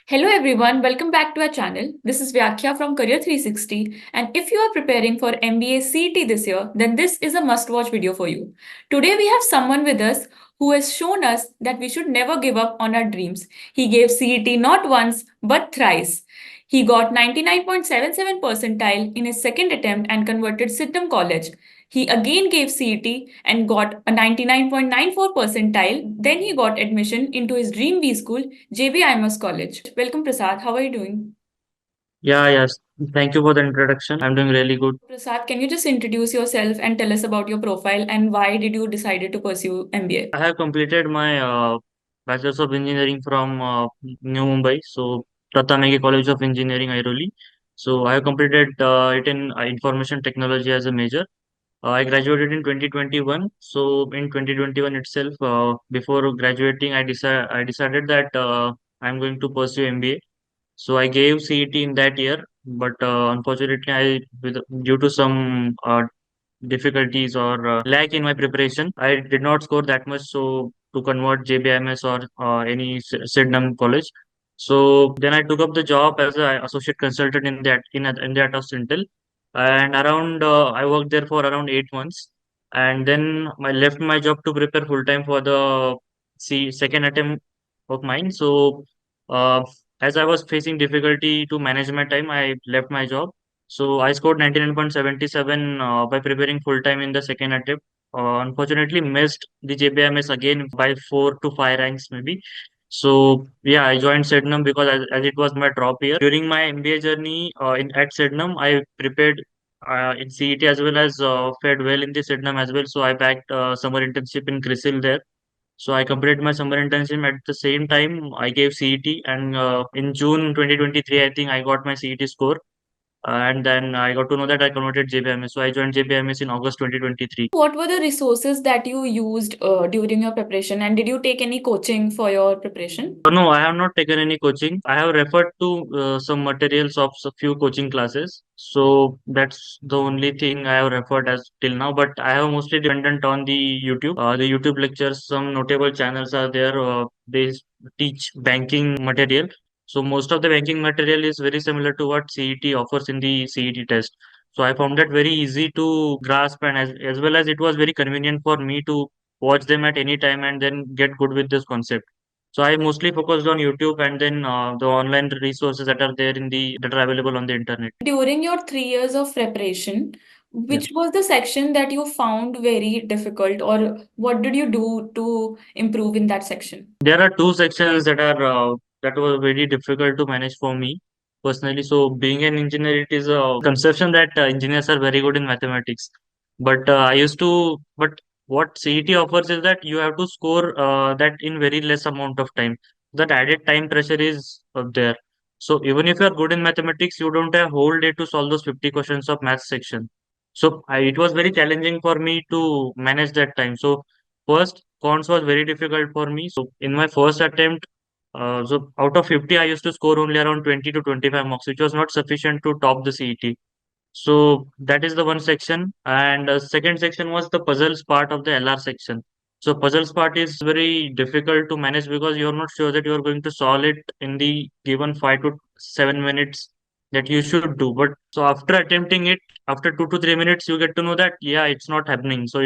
Hello everyone, welcome back to our channel. This is Vyakhya from Career 360, and if you are preparing for MBA CET this year, then this is a must-watch video for you. Today we have someone with us who has shown us that we should never give up on our dreams. He gave CET not once but thrice. He got 99.77 percentile in his second attempt and converted Sydenham College. He again gave CET and got a 99.94 percentile. Then he got admission into his dream B school, JBIMS College. Welcome, Prasad. How are you doing? Yes. Thank you for the introduction. I'm doing really good. Prasad, can you just introduce yourself and tell us about your profile and why did you decided to pursue MBA? I have completed my Bachelor's of Engineering from New Mumbai, so Pratamegi College of Engineering, Airoli. So I have completed it in Information Technology as a major. I graduated in 2021. So in 2021 itself, before graduating, I decided that I'm going to pursue MBA. So I gave CET in that year, but unfortunately, due to some difficulties or lack in my preparation, I did not score that much. So to convert JBIMS or any Sydenham college. So then I took up the job as an associate consultant in that of Sintel, and around I worked there for around 8 months, and then I left my job to prepare full time for the second attempt of mine. So uh, as I was facing difficulty to manage my time, I left my job. So I scored 99.77 by preparing full time in the second attempt. Unfortunately, missed the JBMS again by 4 to 5 ranks maybe. So yeah, I joined Sydenham because as it was my drop year. During my MBA journey at Sydenham, I prepared in CET as well as fared well in the Sydenham as well. So I backed summer internship in CRISIL there. So I completed my summer internship at the same time I gave CET, and in June 2023, I think I got my CET score, and then I got to know that I converted JBMS. So I joined JBMS in August 2023. What were the resources that you used during your preparation and did you take any coaching for your preparation? No, I have not taken any coaching. I have referred to some materials of a few coaching classes. So that's the only thing I have referred as till now. But I have mostly dependent on the YouTube. The YouTube lectures, some notable channels are there. They teach banking material. So most of the banking material is very similar to what CET offers in the CET test. So I found that very easy to grasp, and as well as it was very convenient for me to watch them at any time and then get good with this concept. So I mostly focused on YouTube, and then the online resources that are available on the internet. During your 3 years of preparation, Yeah. which was the section that you found very difficult, or what did you do to improve in that section? There are two sections that were very difficult to manage for me personally. So being an engineer, it is a conception that engineers are very good in mathematics. But but what CET offers is that you have to score that in very less amount of time. That added time pressure is there. So even if you are good in mathematics, you don't have whole day to solve those 50 questions of math section. So it was very challenging for me to manage that time. So first, cons was very difficult for me. So in my first attempt, so out of 50, I used to score only around 20 to 25 marks, which was not sufficient to top the CET. So that is the one section. And second section was the puzzles part of the LR section. So puzzles part is very difficult to manage because you're not sure that you're going to solve it in the given 5 to 7 minutes that you should do. But so after attempting it, after 2 to 3 minutes, you get to know that, yeah, it's not happening. So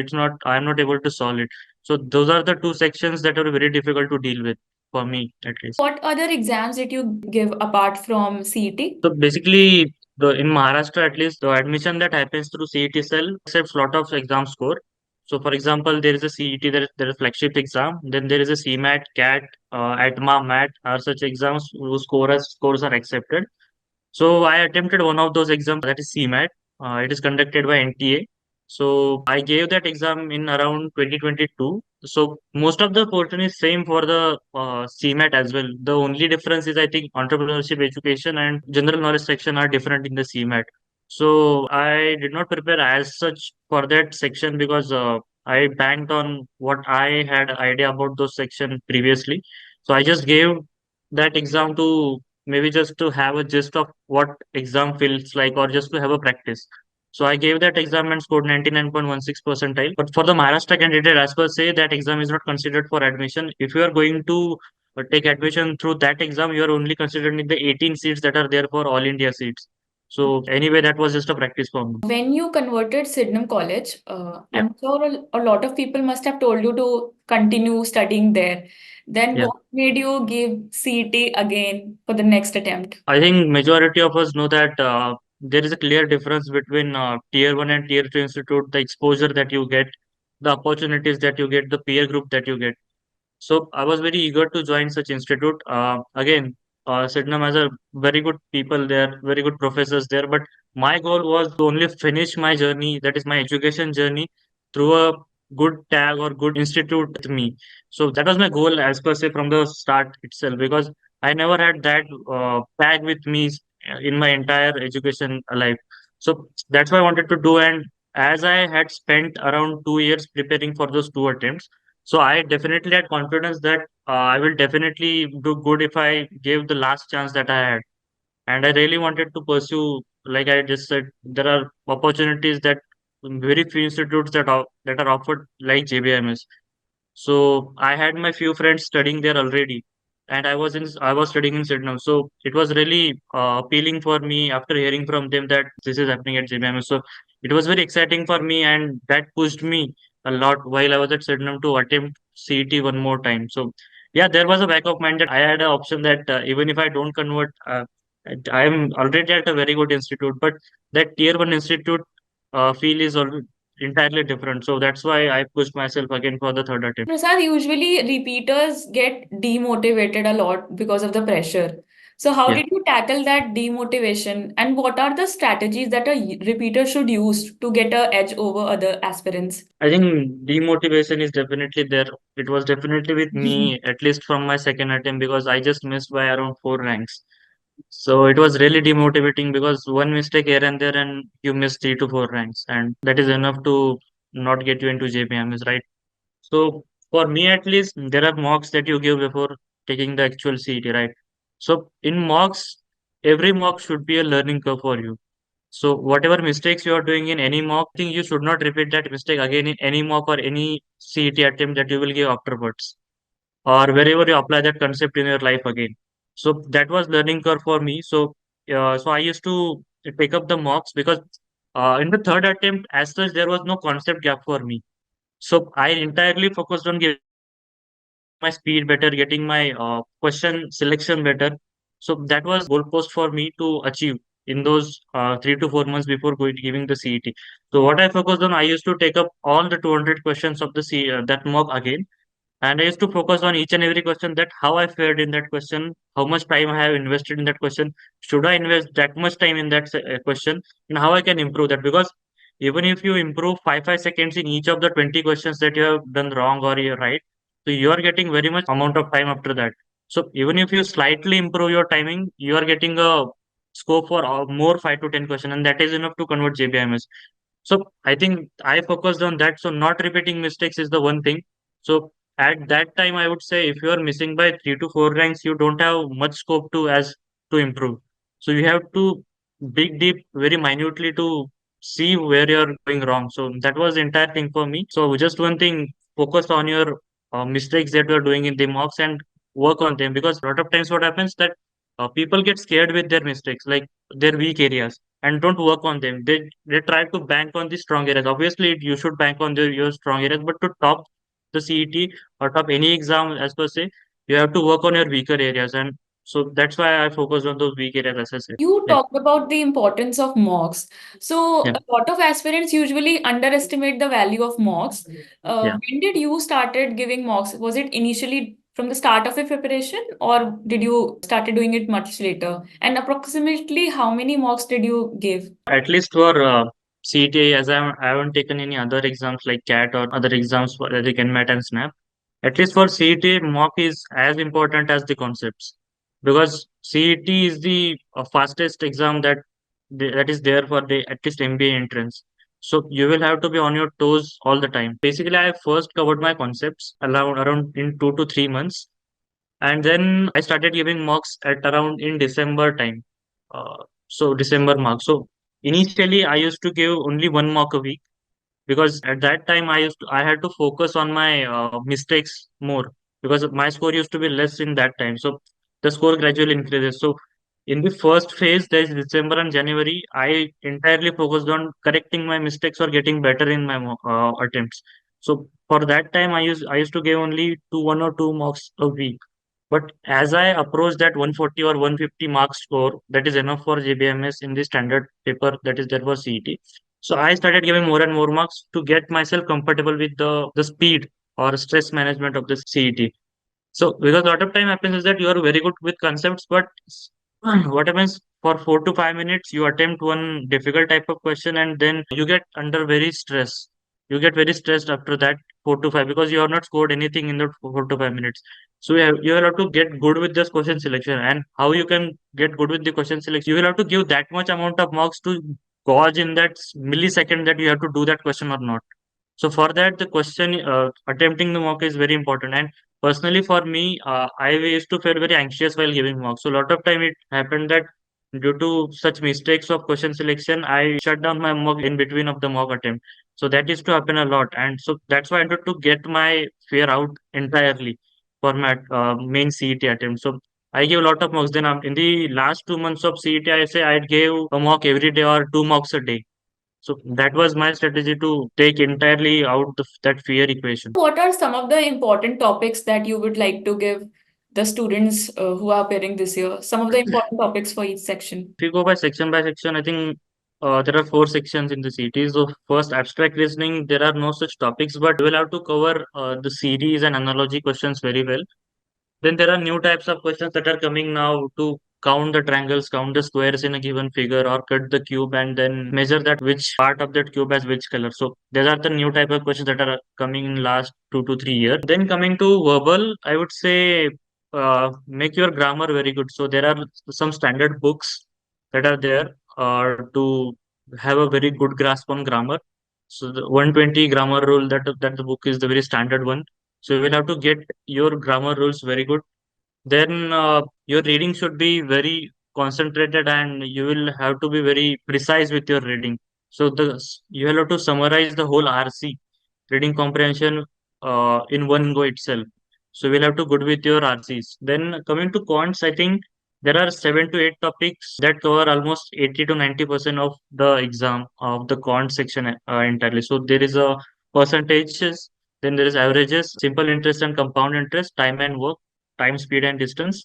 I'm not able to solve it. So those are the two sections that are very difficult to deal with for me, at least. What other exams did you give apart from CET? So basically, the in Maharashtra at least, the admission that happens through CET cell accepts lot of exam score. So for example, there is a CET, there is flagship exam, then there is a CMAT, CAT, ATMA, MAT are such exams whose scores are accepted. So I attempted one of those exams, that is CMAT. It is conducted by NTA. So I gave that exam in around 2022. So most of the portion is same for the CMAT as well. The only difference is I think entrepreneurship education and general knowledge section are different in the CMAT. So I did not prepare as such for that section because I banked on what I had idea about those section previously. So I just gave that exam to maybe just to have a gist of what exam feels like or just to have a practice. So I gave that exam and scored 99.16 percentile. But for the Maharashtra candidate, as per say, that exam is not considered for admission. If you are going to take admission through that exam, you are only considered in the 18 seats that are there for all India seats. So anyway, that was just a practice for me. When you converted Sydenham College, Yeah, I'm sure a lot of people must have told you to continue studying there. Then yeah. what made you give CET again for the next attempt? I think majority of us know that there is a clear difference between tier one and tier two institute, the exposure that you get, the opportunities that you get, the peer group that you get. So I was very eager to join such institute. Again, Sydenham has a very good people there, very good professors there. But my goal was to only finish my journey, that is my education journey, through a good tag or good institute with me. So that was my goal as per se from the start itself, because I never had that tag with me in my entire education life. So that's what I wanted to do. And as I had spent around 2 years preparing for those two attempts, so I definitely had confidence that I will definitely do good if I gave the last chance that I had. And I really wanted to pursue, like I just said, there are opportunities that very few institutes that are offered, like JBIMS. So I had my few friends studying there already, and I was studying in Sydney. So it was really appealing for me after hearing from them that this is happening at JBMS. So it was very exciting for me, and that pushed me a lot while I was at Sydney to attempt CET one more time. So yeah, there was a back of mind that I had an option that even if I don't convert, I am already at a very good institute, but that tier one institute feel is entirely different. So that's why I pushed myself again for the third attempt. Prasad, usually repeaters get demotivated a lot because of the pressure. So, how Yeah. did you tackle that demotivation, and what are the strategies that a repeater should use to get a edge over other aspirants? I think demotivation is definitely there. It was definitely with me, at least from my second attempt, because I just missed by around four ranks. So it was really demotivating because one mistake here and there, and you miss 3 to 4 ranks, and that is enough to not get you into JPMs, right? So for me, at least, there are mocks that you give before taking the actual CET, right? So in mocks, every mock should be a learning curve for you. So whatever mistakes you are doing in any mock, I think you should not repeat that mistake again in any mock or any CET attempt that you will give afterwards, or wherever you apply that concept in your life again. So that was learning curve for me. So I used to pick up the mocks because in the third attempt, as such, there was no concept gap for me. So I entirely focused on my speed better, getting my question selection better. So that was goalpost for me to achieve in those 3 to 4 months before giving the CET. So what I focused on, I used to take up all the 200 questions of the that mock again, and I used to focus on each and every question, that how I fared in that question, how much time I have invested in that question, should I invest that much time in that question, and how I can improve that. Because even if you improve 5 seconds in each of the 20 questions that you have done wrong or you're right, so you are getting very much amount of time after that. So even if you slightly improve your timing, you are getting a scope for more 5 to 10 questions, and that is enough to convert JBIMS. So I think I focused on that. So not repeating mistakes is the one thing. So at that time, I would say if you are missing by 3 to 4 ranks, you don't have much scope to improve. So you have to dig deep very minutely to see where you're going wrong. So that was the entire thing for me. So just one thing, focus on your mistakes that you're doing in the mocks and work on them, because a lot of times what happens that people get scared with their mistakes, like their weak areas, and don't work on them. They try to bank on the strong areas. Obviously, you should bank on your strong areas, but to top the CET or top any exam, as per se, you have to work on your weaker areas, and so that's why I focused on those weak areas, as I said. You Yeah, talked about the importance of mocks. So, yeah, a lot of aspirants usually underestimate the value of mocks. yeah. When did you started giving mocks? Was it initially from the start of your preparation, or did you started doing it much later? And approximately how many mocks did you give? At least for CET, as I haven't taken any other exams like CAT or other exams for like NMAT and SNAP. At least for CET, mock is as important as the concepts, because CET is the fastest exam that is there for the at least MBA entrance. So you will have to be on your toes all the time. Basically, I first covered my concepts around in 2 to 3 months, and then I started giving mocks at around in December time. So December mark. So initially, I used to give only one mock a week, because at that time I had to focus on my mistakes more. because my score used to be less in that time. So the score gradually increases. So in the first phase, there is December and January, I entirely focused on correcting my mistakes or getting better in my attempts. So for that time, I used to give only 1 or 2 marks a week. But as I approach that 140 or 150 mark score, that is enough for JBMS in the standard paper that is there for CET. So I started giving more and more marks to get myself comfortable with the speed or stress management of the CET. So because a lot of time happens is that you are very good with concepts, but what happens for 4 to 5 minutes, you attempt one difficult type of question and then you get under very stress. You get very stressed after that 4 to 5 because you have not scored anything in the 4 to 5 minutes. So you have to get good with this question selection, and how you can get good with the question selection. You will have to give that much amount of marks to gauge in that millisecond that you have to do that question or not. So for that, the question attempting the mock is very important. And personally, for me, I used to feel very anxious while giving mock. So a lot of time it happened that due to such mistakes of question selection, I shut down my mock in between of the mock attempt. So that used to happen a lot, and so that's why I wanted to get my fear out entirely for my main CET attempt. So I gave a lot of mocks. Then in the last 2 months of CET, I say I gave a mock every day or 2 mocks a day. So that was my strategy to take entirely out that fear equation. What are some of the important topics that you would like to give the students who are appearing this year? Some of the important topics for each section. If you go by section, I think there are 4 sections in the CT. So first, abstract reasoning, there are no such topics, but we will have to cover the series and analogy questions very well. Then there are new types of questions that are coming now to count the triangles, count the squares in a given figure, or cut the cube and then measure that which part of that cube has which color. So these are the new type of questions that are coming in last 2 to 3 years. Then coming to verbal, I would say make your grammar very good. So there are some standard books that are there to have a very good grasp on grammar. So the 120 grammar rule, that the book is the very standard one. So you will have to get your grammar rules very good. Then your reading should be very concentrated, and you will have to be very precise with your reading. So you will have to summarize the whole RC, reading comprehension, in one go itself. So we'll have to good with your RCs. Then coming to quants, I think there are 7 to 8 topics that cover almost 80 to 90% of the exam of the quant section entirely. So there is a percentages, then there is averages, simple interest and compound interest, time and work, time, speed, and distance.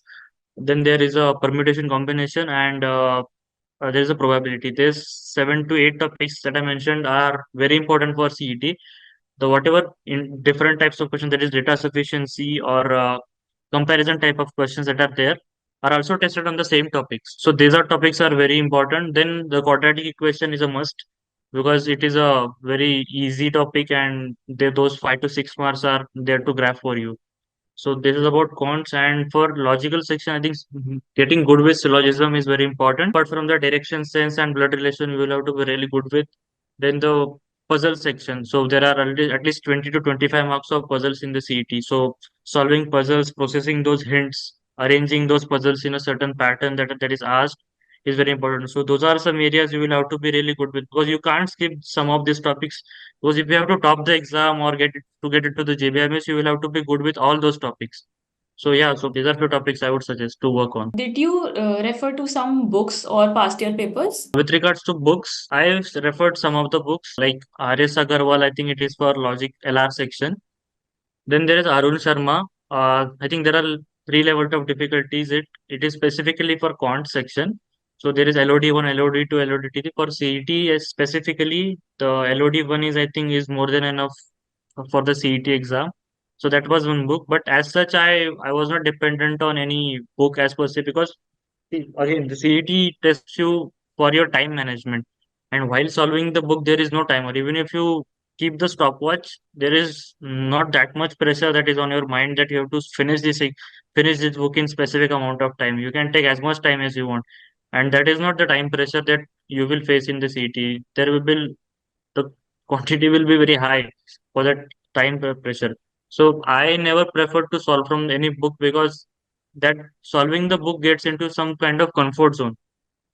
Then there is a permutation combination, and there is a probability. There's 7 to 8 topics that I mentioned are very important for CET. The whatever in different types of questions, that is data sufficiency or comparison type of questions that are there, are also tested on the same topics. So these are topics are very important. Then the quadratic equation is a must because it is a very easy topic, and those 5 to 6 marks are there to grab for you. So this is about cons, and for logical section, I think getting good with syllogism is very important. Apart from the direction sense and blood relation, you will have to be really good with. Then the puzzle section. So there are at least 20 to 25 marks of puzzles in the CET. So solving puzzles, processing those hints, arranging those puzzles in a certain pattern that is asked is very important. So those are some areas you will have to be really good with, because you can't skip some of these topics. Because if you have to top the exam or get into the JBIMS, you will have to be good with all those topics. So yeah, so these are few topics I would suggest to work on. Did you refer to some books or past year papers? With regards to books, I've referred some of the books like R.S. Agarwal. I think it is for logic LR section. Then there is Arun Sharma. I think there are 3 levels of difficulties. It is specifically for quant section. So there is LOD1, LOD2, LOD3 for CET. Specifically, the LOD1 is, I think, is more than enough for the CET exam. So that was one book. But as such, I was not dependent on any book as per se, because see, again, the CET tests you for your time management. And while solving the book, there is no timer. Even if you keep the stopwatch, there is not that much pressure that is on your mind that you have to finish this book in specific amount of time. You can take as much time as you want, and that is not the time pressure that you will face in the CET. There will be the quantity will be very high for that pressure. So I never prefer to solve from any book, because that solving the book gets into some kind of comfort zone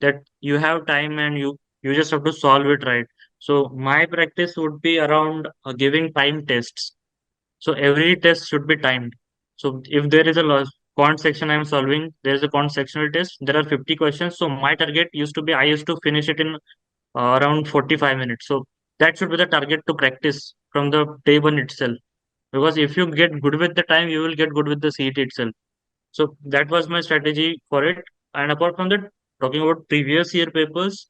that you have time and you just have to solve it, right? So my practice would be around giving time tests. So every test should be timed. So if there is a quant section I'm solving, there is a quant sectional test. There are 50 questions. So my target used to be I used to finish it in around 45 minutes. So that should be the target to practice from the day one itself. Because if you get good with the time, you will get good with the CET itself. So that was my strategy for it. And apart from that, talking about previous year papers,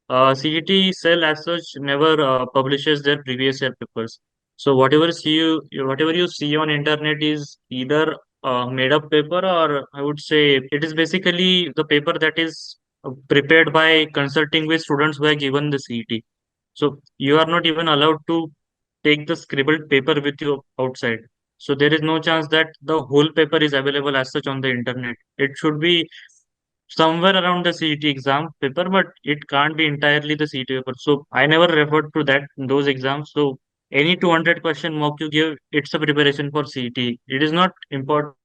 CET cell as such never publishes their previous year papers. So whatever you see on internet is either made up paper, or I would say it is basically the paper that is prepared by consulting with students who have given the CET. So you are not even allowed to take the scribbled paper with you outside. So there is no chance that the whole paper is available as such on the internet. It should be somewhere around the CET exam paper, but it can't be entirely the CET paper. So I never referred to that those exams. So any 200 question mock you give, it's a preparation for CET. It is not important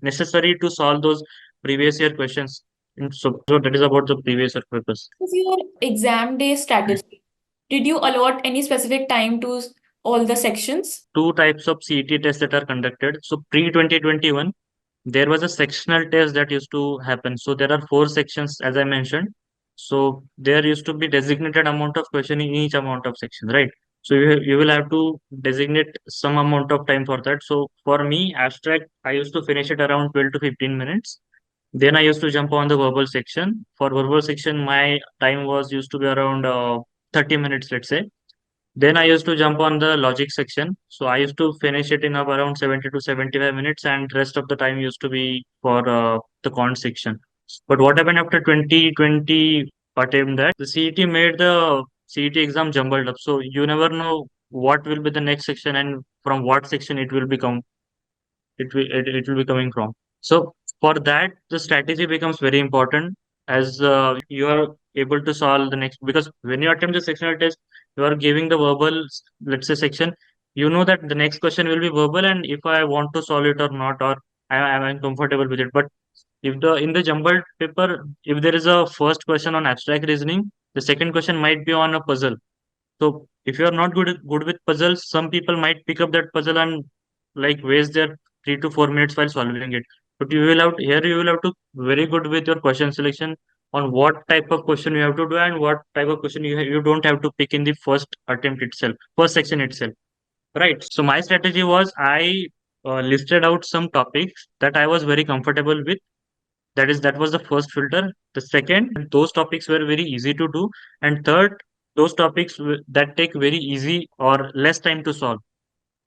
necessary to solve those previous year questions. And so that is about the previous year papers. What was your exam day strategy? Did you allot any specific time to all the sections? Two types of CET tests that are conducted. So pre 2021, there was a sectional test that used to happen. So there are four sections, as I mentioned. So there used to be designated amount of question in each amount of section, right? So you will have to designate some amount of time for that. So for me, abstract, I used to finish it around 12 to 15 minutes. Then I used to jump on the verbal section. For verbal section, my time was used to be around 30 minutes, let's say. Then I used to jump on the logic section. So I used to finish it in around 70 to 75 minutes, and rest of the time used to be for the quant section. But what happened after 2020 attempt that the CET made the CET exam jumbled up. So you never know what will be the next section and from what section it will become it will be coming from. So for that, the strategy becomes very important as you are able to solve the next, because when you attempt the sectional test, you are giving the verbal, let's say section, you know that the next question will be verbal, and if I want to solve it or not, or I'm comfortable with it. But if the in the jumbled paper, if there is a first question on abstract reasoning, the second question might be on a puzzle. So if you are not good with puzzles, some people might pick up that puzzle and like waste their 3 to 4 minutes while solving it. But you will have to very good with your question selection on what type of question you have to do and what type of question you don't have to pick in the first attempt itself, first section itself. Right. So my strategy was I listed out some topics that I was very comfortable with. That was the first filter. The second, those topics were very easy to do, and third, those topics that take very easy or less time to solve.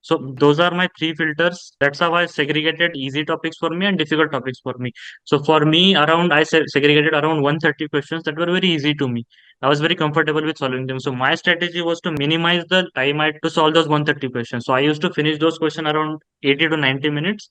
So those are my three filters. That's how I segregated easy topics for me and difficult topics for me. So for me, around I segregated around 130 questions that were very easy to me. I was very comfortable with solving them. So my strategy was to minimize the time I had to solve those 130 questions. So I used to finish those questions around 80 to 90 minutes,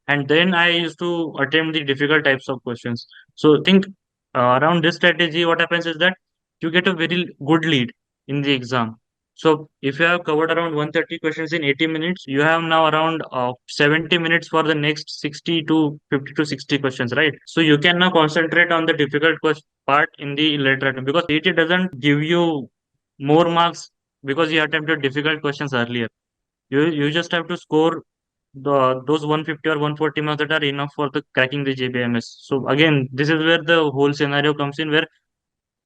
and then I used to attempt the difficult types of questions. So I think around this strategy, what happens is that you get a very good lead in the exam. So if you have covered around 130 questions in 80 minutes, you have now around 70 minutes for the next 60 to 50 to 60 questions, right? So you can now concentrate on the difficult part in the later attempt, because it doesn't give you more marks because you attempted difficult questions earlier. You just have to score those 150 or 140 marks that are enough for the cracking the JBIMS. So again, this is where the whole scenario comes in, where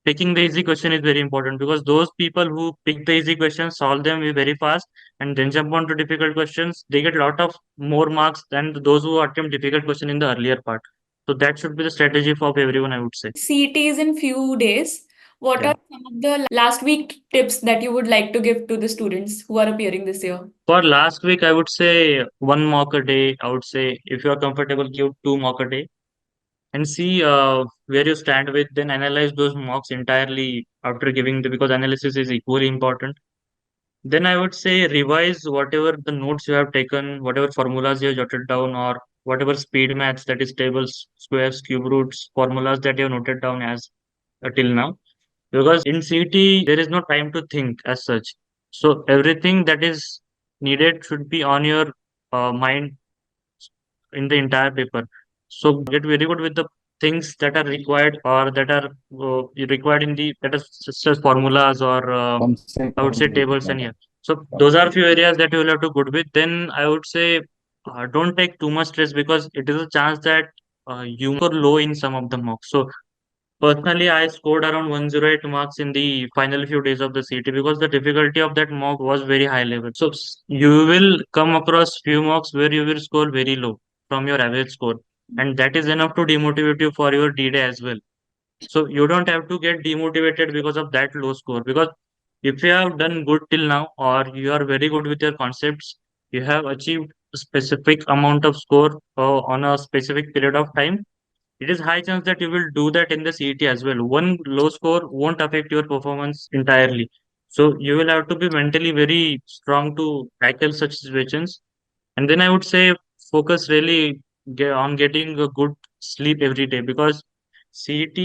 picking the easy question is very important, because those people who pick the easy questions solve them very fast and then jump on to difficult questions, they get a lot of more marks than those who attempt difficult question in the earlier part. So that should be the strategy for everyone, I would say. CET is in few days. What Yeah. are some of the last week tips that you would like to give to the students who are appearing this year? For last week, I would say one mock a day. I would say if you are comfortable, give two mock a day and see where you stand with, then analyze those mocks entirely after giving the, because analysis is equally important. Then I would say revise whatever the notes you have taken, whatever formulas you have jotted down, or whatever speed maths, that is tables, squares, cube roots, formulas that you have noted down as till now. Because in CT, there is no time to think as such. So everything that is needed should be on your mind in the entire paper. So get very good with the things that are required or that are required in the, that is such as formulas or I would say tables, and yeah. So those are few areas that you will have to good with. Then I would say don't take too much stress because it is a chance that you score low in some of the mocks. So personally, I scored around 108 marks in the final few days of the CT because the difficulty of that mock was very high level. So you will come across few mocks where you will score very low from your average score, and that is enough to demotivate you for your D-Day as well. So you don't have to get demotivated because of that low score. Because if you have done good till now, or you are very good with your concepts, you have achieved a specific amount of score on a specific period of time, it is high chance that you will do that in the CET as well. One low score won't affect your performance entirely. So you will have to be mentally very strong to tackle such situations. And then I would say focus really on getting a good sleep every day because CET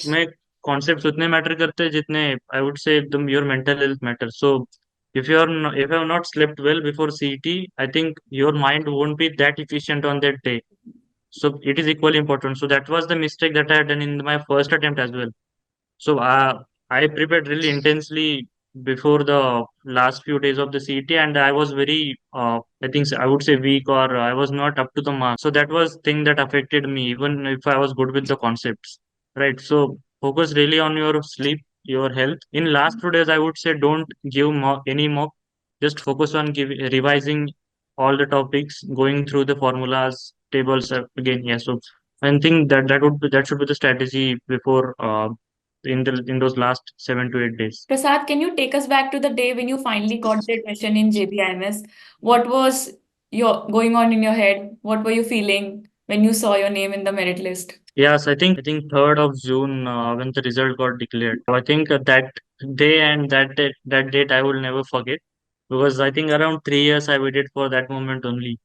में concepts उतने matter करते हैं जितने I would say एकदम your mental health matters. So if you have not slept well before CET, I think your mind won't be that efficient on that day. So it is equally important. So that was the mistake that I had done in my first attempt as well. So I prepared really intensely before the last few days of the CET, and I was very, I think I would say weak, or I was not up to the mark. So that was thing that affected me, even if I was good with the concepts, right? So focus really on your sleep, your health. In last 2 days, I would say don't give any mock. Just focus on revising all the topics, going through the formulas, tables again. Yeah. So I think that should be the strategy before in those last 7 to 8 days. Prasad, can you take us back to the day when you finally got the admission in JBIMS? What was your going on in your head? What were you feeling when you saw your name in the merit list? Yes, I think 3rd of June when the result got declared. So I think that day and that date I will never forget because I think around 3 years I waited for that moment only.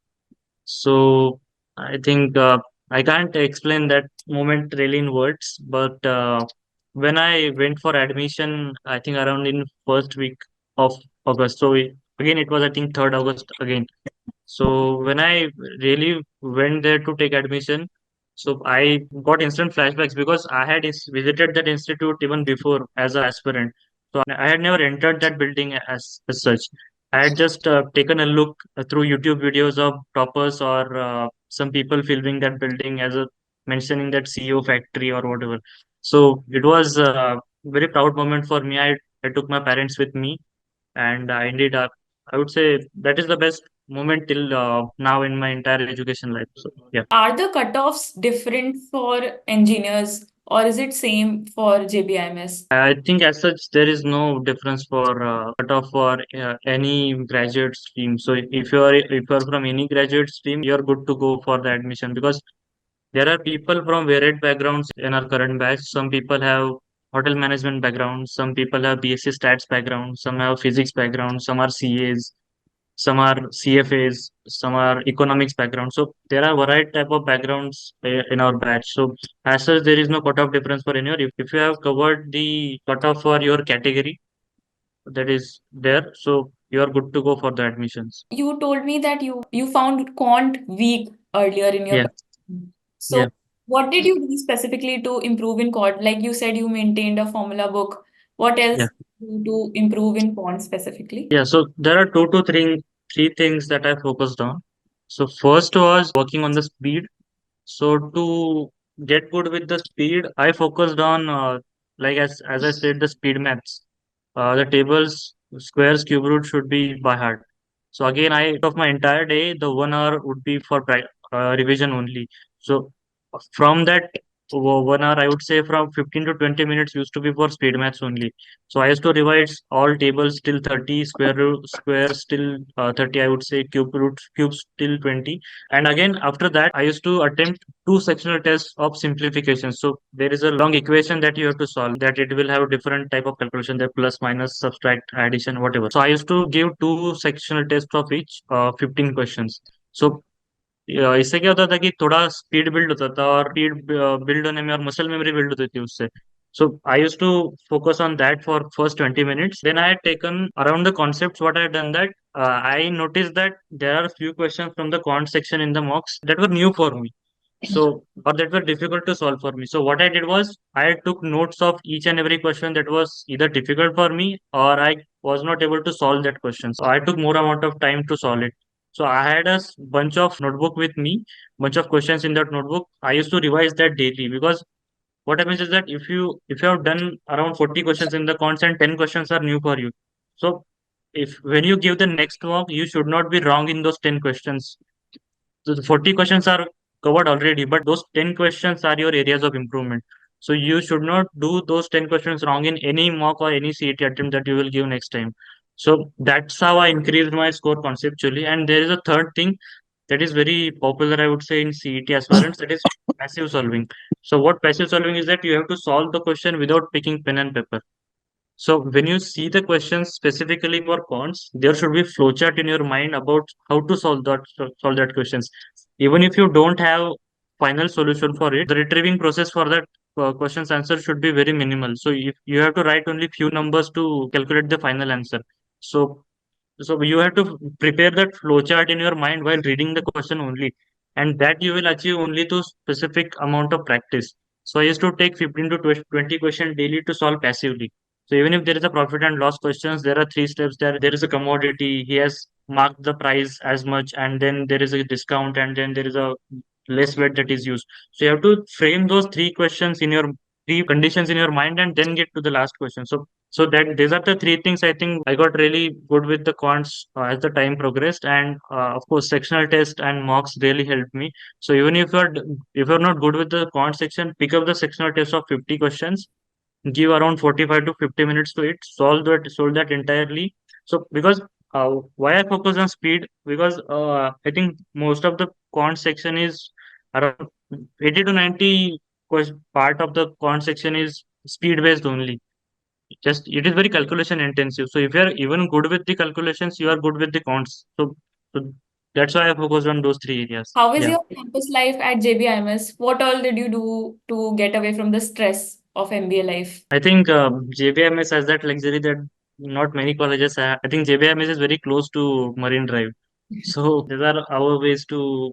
So I think I can't explain that moment really in words, but when I went for admission, I think around in first week of August. So again, it was I think 3rd August again. So when I really went there to take admission, so I got instant flashbacks because I had visited that institute even before as an aspirant. So I had never entered that building as such. I had just taken a look through YouTube videos of toppers or some people filming that building as a mentioning that CEO factory or whatever. So it was a very proud moment for me. I took my parents with me and I ended up. I would say that is the best moment till now in my entire education life. So yeah. Are the cutoffs different for engineers or is it same for JBIMS? I think as such there is no difference for cutoff for any graduate stream. So if you are from any graduate stream, you are good to go for the admission because there are people from varied backgrounds in our current batch. Some people have hotel management background, some people have BSc stats background, some have physics background, some are CAs, some are CFAs, some are economics background. So there are varied type of backgrounds in our batch. So as such, there is no cutoff difference for any. If you have covered the cutoff for your category, that is there. So you are good to go for the admissions. You told me that you found quant weak earlier in your Yeah, presentation. So yeah, what did you do specifically to improve in quant? Like you said, you maintained a formula book. What else yeah, did you do to improve in quant specifically? yeah. So there are three things that I focused on. So first was working on the speed. So to get good with the speed, I focused on like as I said, the speed maths. The tables, squares, cube root should be by heart. So again, I of my entire day, the 1 hour would be for revision only. So from that 1 hour, I would say from 15 to 20 minutes used to be for speed maths only. So I used to revise all tables till 30, square root, squares till 30, I would say cube root, cubes till 20. And again, after that, I used to attempt two sectional tests of simplification. So there is a long equation that you have to solve that it will have different type of calculation, the plus, minus, subtract, addition, whatever. So I used to give two sectional tests of each 15 questions. So इससे क्या होता था कि थोड़ा speed build होता था और speed build होने में और मसल मेमोरी बिल्ड होती थी उससे so I used to focus on that for first 20 minutes. Then I had taken around the concepts. What I had done that I noticed that there are a few questions from the quant section in the mocks that were new for me. So, or that were difficult to solve for me. So what I did was I took notes of each and every question that was either difficult for me or I was not able to solve that question. So I took more amount of time to solve it. So I had bunch of notebook with me, bunch of questions in that notebook. I used to revise that daily because what happens is that if you have done around 40 questions in the cons and 10 questions are new for you. So if when you give the next mock, you should not be wrong in those 10 questions. So the 40 questions are covered already, but those 10 questions are your areas of improvement. So you should not do those 10 questions wrong in any mock or any CET attempt that you will give next time. So that's how I increased my score conceptually. And there is a third thing that is very popular, I would say, in CET aspirants, that is passive solving. So what passive solving is that you have to solve the question without picking pen and paper. So when you see the questions specifically for cons, there should be flowchart in your mind about how to solve that questions. Even if you don't have final solution for it, the retrieving process for that question's answer should be very minimal. So if you have to write only few numbers to calculate the final answer. So so you have to prepare that flowchart in your mind while reading the question only, and that you will achieve only through specific amount of practice. So I used to take 15 to 20 questions daily to solve passively. So even if there is a profit and loss questions, there are three steps. There is a commodity. He has marked the price as much, and then there is a discount, and then there is a less weight that is used. So you have to frame those three questions in your three conditions in your mind, and then get to the last question. So that these are the three things I think I got really good with the quants as the time progressed, and of course sectional test and mocks really helped me. So even if you're not good with the quant section, pick up the sectional test of 50 questions, give around 45 to 50 minutes to it, solve that entirely. So because why I focus on speed, because I think most of the quant section is around 80 to 90 part of the quant section is speed based only. Just it is very calculation intensive. So if you are even good with the calculations, you are good with the counts. So that's why I focused on those three areas. How is Yeah. your campus life at JBIMS? What all did you do to get away from the stress of MBA life? I think JBIMS has that luxury that not many colleges have. I think JBIMS is very close to Marine Drive. So these are our ways to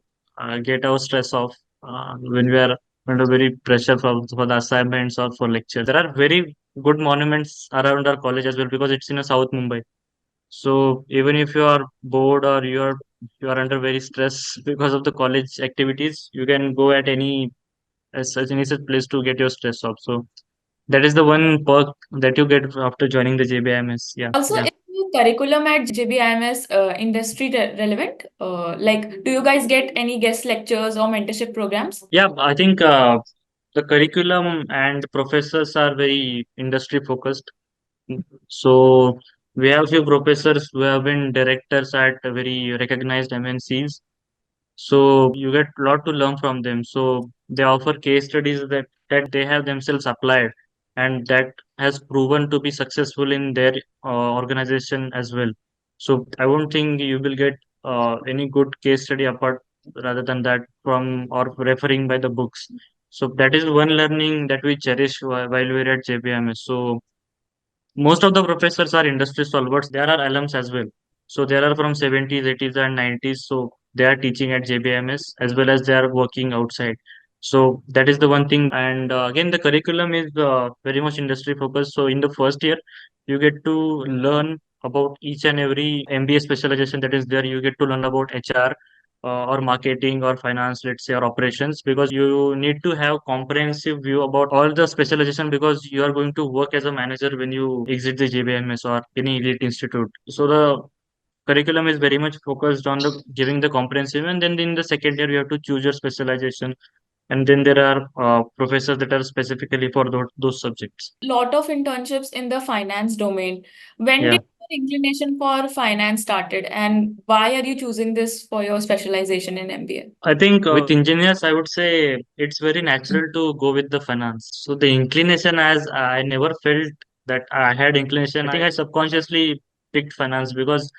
get our stress off when we are under very pressure for the assignments or for lectures. There are very good monuments around our college as well because it's in a South Mumbai. So even if you are bored or you are under very stress because of the college activities, you can go at any such place to get your stress off. So that is the one perk that you get after joining the JBIMS. Yeah, Also, yeah, is the curriculum at JBIMS industry relevant? Like, do you guys get any guest lectures or mentorship programs? yeah. I think the curriculum and professors are very industry focused. So we have few professors who have been directors at very recognized MNCs. So you get a lot to learn from them. So they offer case studies that they have themselves applied, and that has proven to be successful in their organization as well. So I won't think you will get any good case study apart rather than that from or referring by the books. So that is one learning that we cherish while we're at JBMS. So most of the professors are industry stalwarts. There are alums as well. So there are from 70s, 80s, and 90s. So they are teaching at JBMS as well as they are working outside. So that is the one thing. And again, the curriculum is very much industry focused. So in the first year, you get to learn about each and every MBA specialization that is there. You get to learn about HR or marketing or finance, let's say, or operations, because you need to have comprehensive view about all the specialization because you are going to work as a manager when you exit the JBMS or any elite institute. So the curriculum is very much focused on the giving the comprehensive, and then in the second year you have to choose your specialization, and then there are professors that are specifically for those subjects. Lot of internships in the finance domain. When Yeah. did your inclination for finance started, and why are you choosing this for your specialization in MBA? I think with engineers, I would say it's very natural to go with the finance. So the inclination, as I never felt that I had inclination, I think I subconsciously picked finance because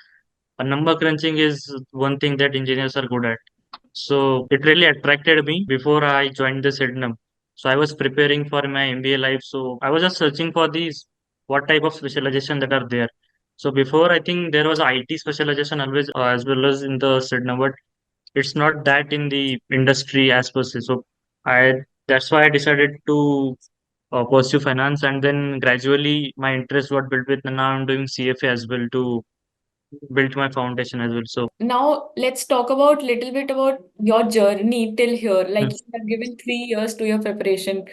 a number crunching is one thing that engineers are good at. So it really attracted me before I joined the SEDNUM. So I was preparing for my MBA life. So I was just searching for these what type of specialization that are there. So before, I think there was a IT specialization always as well as in the SEDNUM, but it's not that in the industry as per se. So I that's why I decided to pursue finance, and then gradually my interest got built with, and now I'm doing CFA as well too. built my foundation as well. So Now let's talk about little bit about your journey till here. Like mm, you have given 3 years to your preparation.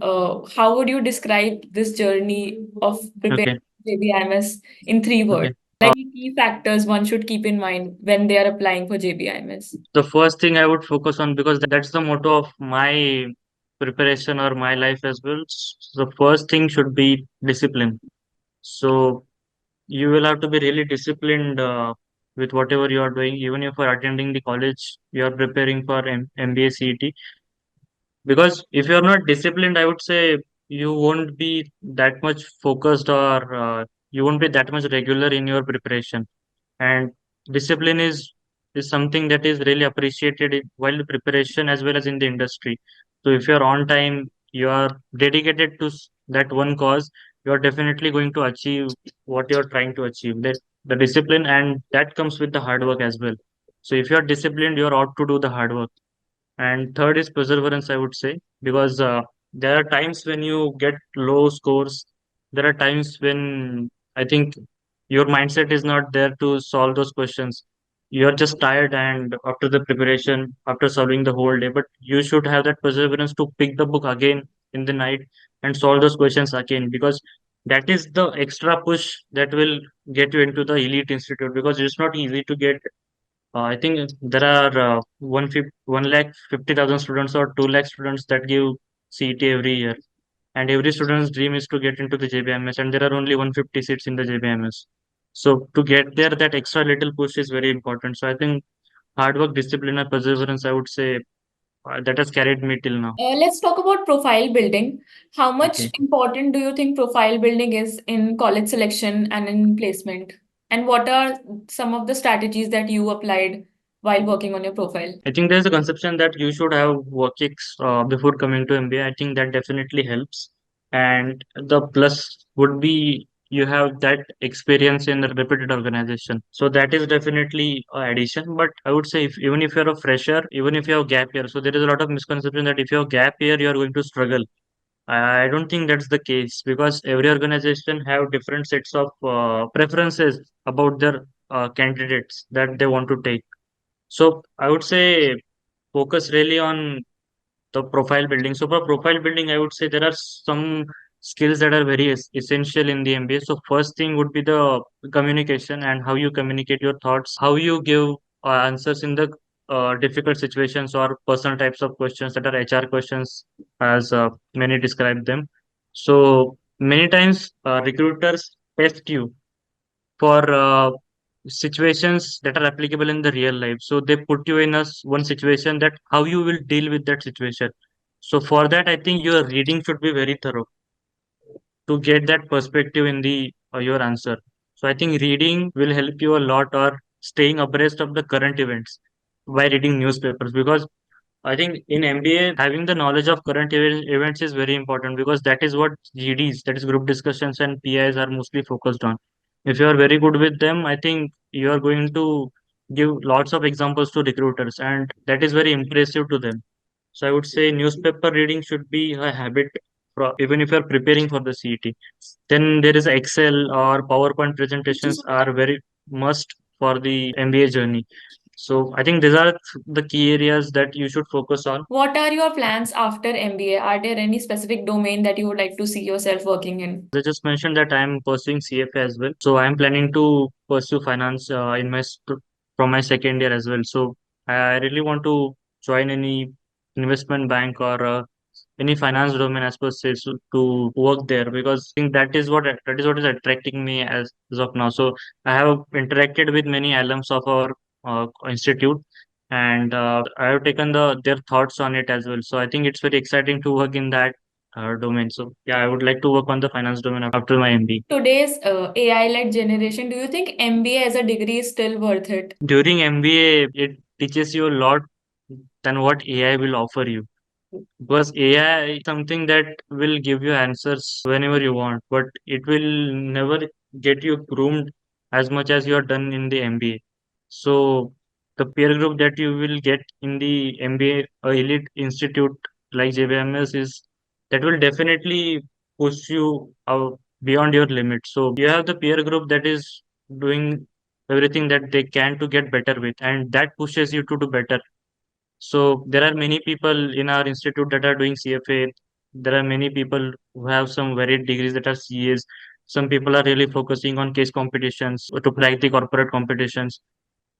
How would you describe this journey of preparing okay, JBIMS in 3 words? okay. Like key factors one should keep in mind when they are applying for JBIMS. The first thing I would focus on, because that's the motto of my preparation or my life as well. The first thing should be discipline. So you will have to be really disciplined with whatever you are doing, even if you are attending the college, you are preparing for MBA CET. Because if you are not disciplined, I would say you won't be that much focused, or you won't be that much regular in your preparation. And discipline is something that is really appreciated while the preparation as well as in the industry. So if you are on time, you are dedicated to that one cause, you are definitely going to achieve what you are trying to achieve. That the discipline, and that comes with the hard work as well. So if you are disciplined, you are out to do the hard work. And third is perseverance, I would say, because there are times when you get low scores. There are times when I think your mindset is not there to solve those questions. You're just tired, and after the preparation, after solving the whole day, but you should have that perseverance to pick the book again in the night and solve those questions again, because that is the extra push that will get you into the elite institute, because it's not easy to get I think there are 1 lakh 50,000 students or 2 lakh students that give CET every year. And every student's dream is to get into the JBIMS, and there are only 150 seats in the JBIMS. So to get there, that extra little push is very important. So I think hard work, discipline, and perseverance, I would say, that has carried me till now. Let's talk about profile building. How much Okay. important do you think profile building is in college selection and in placement? And what are some of the strategies that you applied while working on your profile? I think there's a conception that you should have work ex before coming to MBA. I think that definitely helps. And the plus would be you have that experience in a reputed organization. So that is definitely a addition. But I would say if even if you're a fresher, even if you have gap year, so there is a lot of misconception that if you have gap year, you are going to struggle. I don't think that's the case, because every organization have different sets of preferences about their candidates that they want to take. So I would say focus really on the profile building. So for profile building, I would say there are some skills that are very essential in the MBA. So first thing would be the communication, and how you communicate your thoughts, how you give answers in the difficult situations or personal types of questions that are HR questions, as many describe them. So many times recruiters test you for situations that are applicable in the real life. So they put you in one situation, that how you will deal with that situation. So for that, I think your reading should be very thorough to get that perspective in the your answer. So I think reading will help you a lot, or staying abreast of the current events by reading newspapers, because I think in MBA, having the knowledge of current events is very important, because that is what GDs, that is group discussions, and PIs are mostly focused on. If you are very good with them, I think you are going to give lots of examples to recruiters, and that is very impressive to them. So I would say newspaper reading should be a habit, even if you are preparing for the CET. Then there is Excel or PowerPoint presentations are very must for the MBA journey. So I think these are the key areas that you should focus on. What are your plans after MBA? Are there any specific domain that you would like to see yourself working in? As I just mentioned that I am pursuing CFA as well. So I am planning to pursue finance in from my second year as well. So I really want to join any investment bank or any finance domain as per se, so to work there, because I think that is what is attracting me as of now. So I have interacted with many alums of our institute, and I have taken their thoughts on it as well. So I think it's very exciting to work in that domain. So yeah, I would like to work on the finance domain after my MBA. Today's AI-led generation, do you think MBA as a degree is still worth it? During MBA, it teaches you a lot than what AI will offer you. Because AI is something that will give you answers whenever you want, but it will never get you groomed as much as you are done in the MBA. So the peer group that you will get in the MBA or elite institute like JBMS is that will definitely push you out beyond your limit. So you have the peer group that is doing everything that they can to get better with, and that pushes you to do better. So there are many people in our institute that are doing CFA. There are many people who have some varied degrees that are CAs. Some people are really focusing on case competitions to crack the corporate competitions.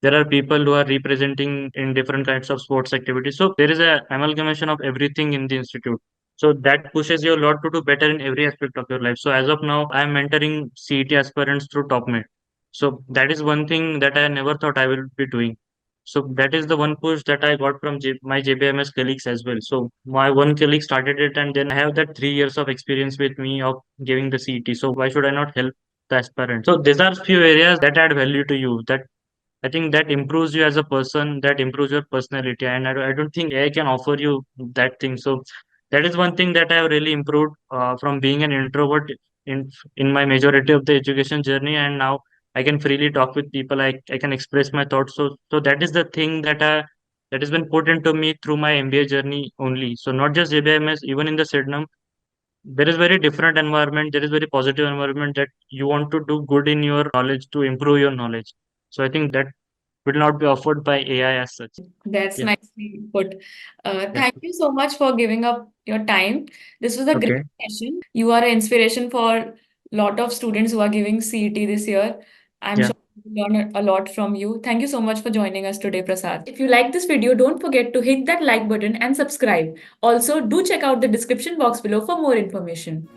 There are people who are representing in different kinds of sports activities. So there is a amalgamation of everything in the institute. So that pushes you a lot to do better in every aspect of your life. So as of now, I am mentoring CET aspirants through TopMed. So that is one thing that I never thought I will be doing. So that is the one push that I got from my JBIMS colleagues as well. So my one colleague started it, and then I have that 3 years of experience with me of giving the CET. So why should I not help the aspirant? So these are few areas that add value to you, that I think that improves you as a person, that improves your personality, and I don't think AI can offer you that thing. So that is one thing that I have really improved from being an introvert in my majority of the education journey, and now I can freely talk with people. I can express my thoughts. So that is the thing that has been put into me through my MBA journey only. So not just JBIMS, even in the SIDNAM, there is very different environment. There is very positive environment that you want to do good in your knowledge to improve your knowledge. So I think that will not be offered by AI as such. That's Yeah. nicely put. Yeah. Thank you so much for giving up your time. This was a great Okay. session. You are an inspiration for a lot of students who are giving CET this year. I'm Yeah. sure we learn a lot from you. Thank you so much for joining us today, Prasad. If you like this video, don't forget to hit that like button and subscribe. Also, do check out the description box below for more information.